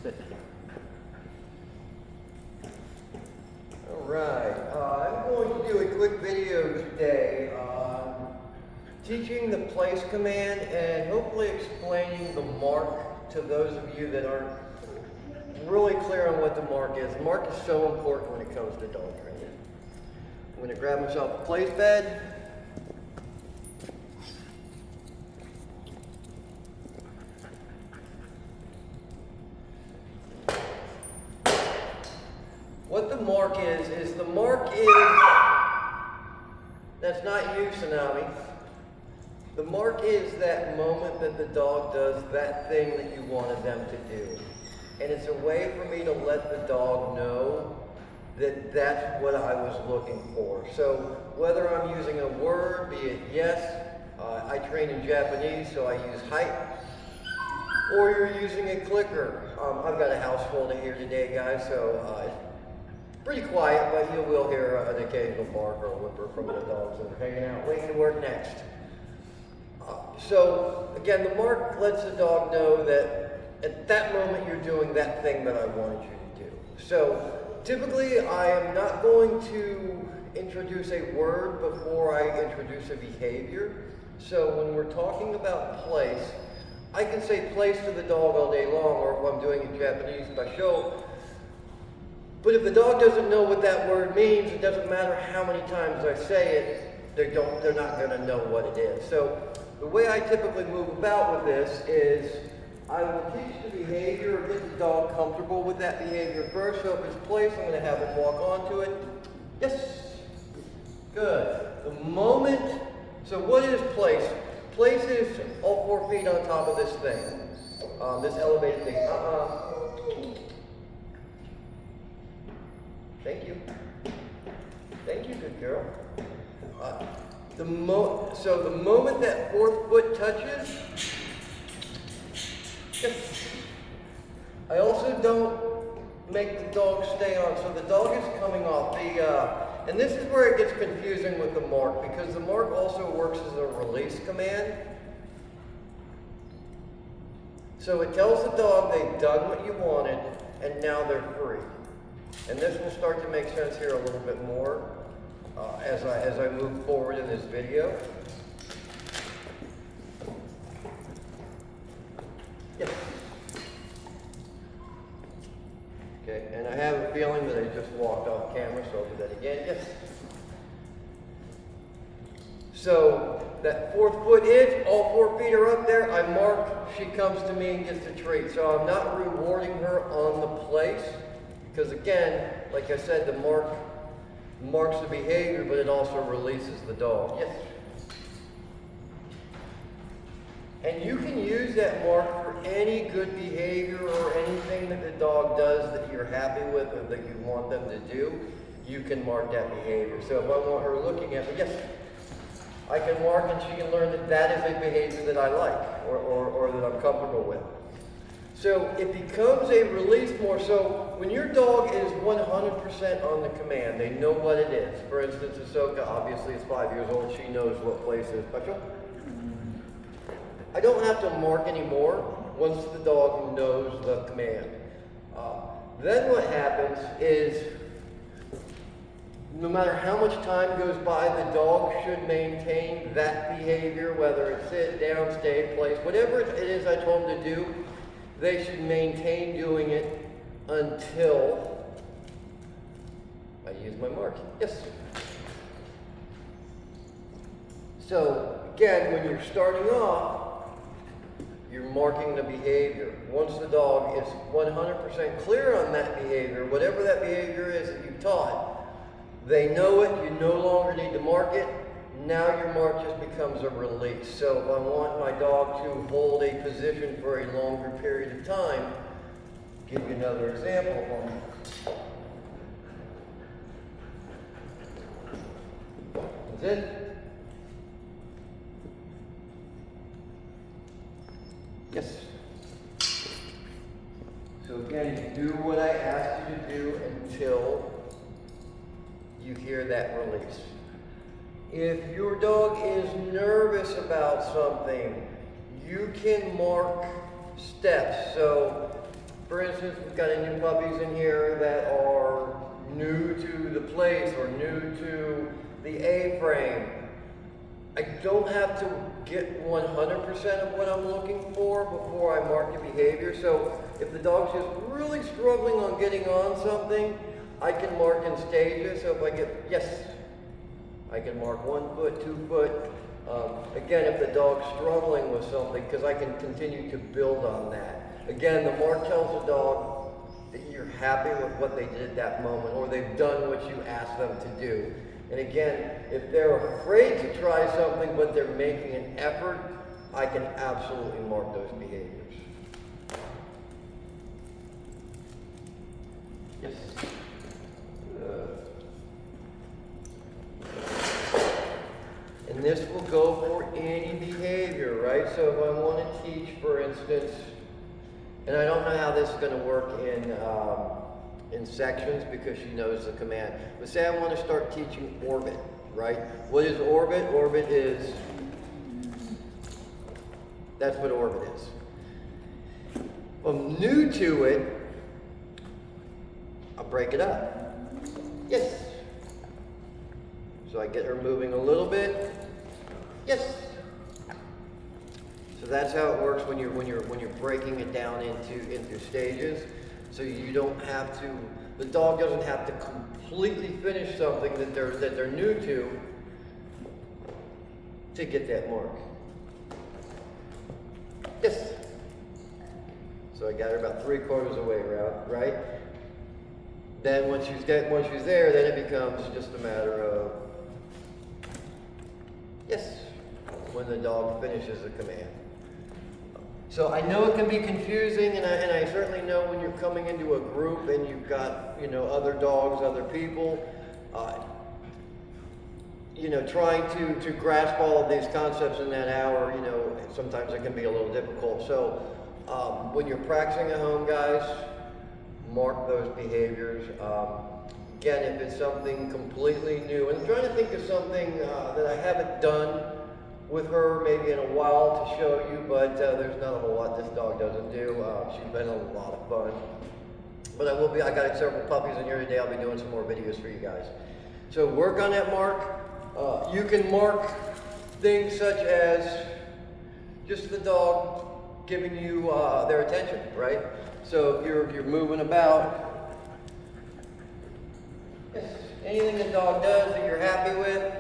Sit. All right, I'm going to do a quick video today on teaching the place command and hopefully explaining the mark to those of you that aren't really clear on what the mark is. The mark is so important when it comes to dog training. I'm going to grab myself a place bed. What the mark is the mark is, that's not you, Tsunami. The mark is that moment that the dog does that thing that you wanted them to do. And it's a way for me to let the dog know that that's what I was looking for. So whether I'm using a word, be it yes, I train in Japanese, so I use height, or you're using a clicker. I've got a house full to hear today, guys, so pretty quiet, but you will hear an occasional bark or a whimper from the dogs that are hanging out waiting to work next. So again, the mark lets the dog know that at that moment you're doing that thing that I wanted you to do. So typically I am not going to introduce a word before I introduce a behavior. So when we're talking about place, I can say place to the dog all day long, or if I'm doing it Japanese basho. But if the dog doesn't know what that word means, it doesn't matter how many times I say it, they're not going to know what it is. So the way I typically move about with this is I will teach the behavior or get the dog comfortable with that behavior first. So if it's place, I'm going to have him walk onto it. Yes. Good. The moment, so what is place? Place is all 4 feet on top of this thing, this elevated thing. Thank you. Thank you, good girl. So the moment that 4th foot touches, yes. I also don't make the dog stay on. So the dog is coming off. And this is where it gets confusing with the mark, because the mark also works as a release command. So it tells the dog they've done what you wanted, and now they're free. And this will start to make sense here a little bit more as I move forward in this video. Yes. Okay, and I have a feeling that I just walked off camera, so I'll do that again. Yes. So that 4th foot is, all 4 feet are up there. I mark, she comes to me and gets the treat. So I'm not rewarding her on the place. Because again, like I said, the mark marks the behavior, but it also releases the dog. Yes? And you can use that mark for any good behavior or anything that the dog does that you're happy with or that you want them to do. You can mark that behavior. So if I want her looking at me, yes, I can mark and she can learn that that is a behavior that I like or that I'm comfortable with. So it becomes a release more. So when your dog is 100% on the command, they know what it is. For instance, Ahsoka obviously is 5 years old. She knows what place is. I don't have to mark anymore once the dog knows the command. Then what happens is no matter how much time goes by, the dog should maintain that behavior, whether it's sit, down, stay, place, whatever it is I told them to do. They should maintain doing it until I use my mark. Yes. So again, when you're starting off, you're marking the behavior. Once the dog is 100% clear on that behavior, whatever that behavior is that you've taught, they know it, you no longer need to mark it. Now your mark just becomes a release. So if I want my dog to hold a position for a longer period of time, give you another example. That's it. Yes. So again, you do what I asked you to do until you hear that release. If your dog is nervous about something, you can mark steps. So, for instance, instance, we've got any new puppies in here that are new to the place or new to the A-frame. I don't have to get 100% of what I'm looking for before I mark the behavior. So if the dog's just really struggling on getting on something, I can mark in stages. So if I get, yes, I can mark 1 foot, 2 foot. Again, if the dog's struggling with something, because I can continue to build on that. Again, the mark tells the dog that you're happy with what they did at that moment, or they've done what you asked them to do. And again, if they're afraid to try something, but they're making an effort, I can absolutely mark those behaviors. Yes. And this will go for any behavior, right? So if I want to teach, for instance, and I don't know how this is going to work in sections because she knows the command. But say I want to start teaching orbit, right? What is orbit? Orbit is, that's what orbit is. If I'm new to it, I'll break it up. Yes. So I get her moving a little bit. Yes. So that's how it works when you're breaking it down into stages. So you don't have to, the dog doesn't have to completely finish something that they're new to get that mark. Yes. So I got her about 3/4 of the way around, right? Then once she's there, then it becomes just a matter of yes, when the dog finishes the command. So I know it can be confusing, and I certainly know when you're coming into a group and you've got, you know, other dogs, other people, you know, trying to grasp all of these concepts in that hour, you know, sometimes it can be a little difficult. So when you're practicing at home, guys, mark those behaviors. Again, if it's something completely new, and I'm trying to think of something that I haven't done with her maybe in a while to show you, but there's not a whole lot this dog doesn't do. She's been a lot of fun. But I got several puppies in here today. I'll be doing some more videos for you guys. So work on that mark. You can mark things such as just the dog giving you their attention, right? So if you're moving about, yes, anything the dog does that you're happy with,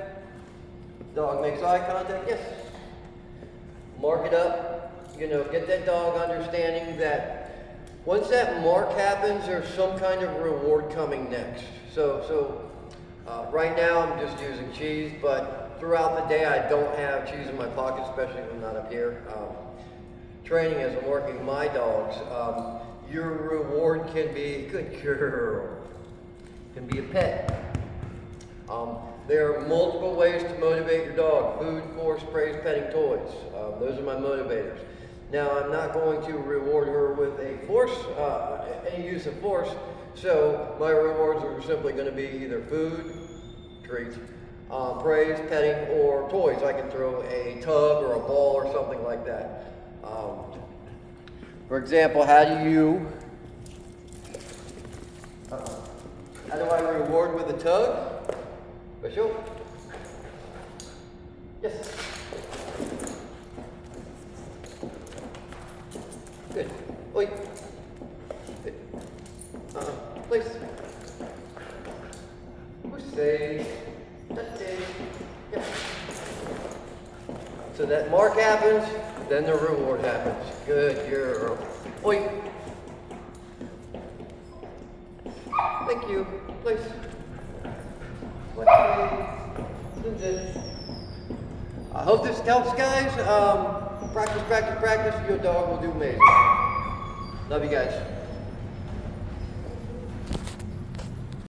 dog makes eye contact, yes. Mark it up, you know, get that dog understanding that once that mark happens, there's some kind of reward coming next. So right now I'm just using cheese, but throughout the day I don't have cheese in my pocket, especially if I'm not up here. Training as I'm working my dogs, your reward can be, good girl, can be a pet. There are multiple ways to motivate your dog: food, force, praise, petting, toys. Those are my motivators. Now, I'm not going to reward her with a force, any use of force, so my rewards are simply going to be either food, treats, praise, petting, or toys. I can throw a tug or a ball or something like that. For example, how do I reward with a tug? Bishop? Yes. Good. Oi. Good. Place. Say. Yeah. So that mark happens, then the reward happens. Good girl. Oi. Thank you. Place. I hope this helps, guys. Practice, practice, practice. Your dog will do amazing. Love you guys.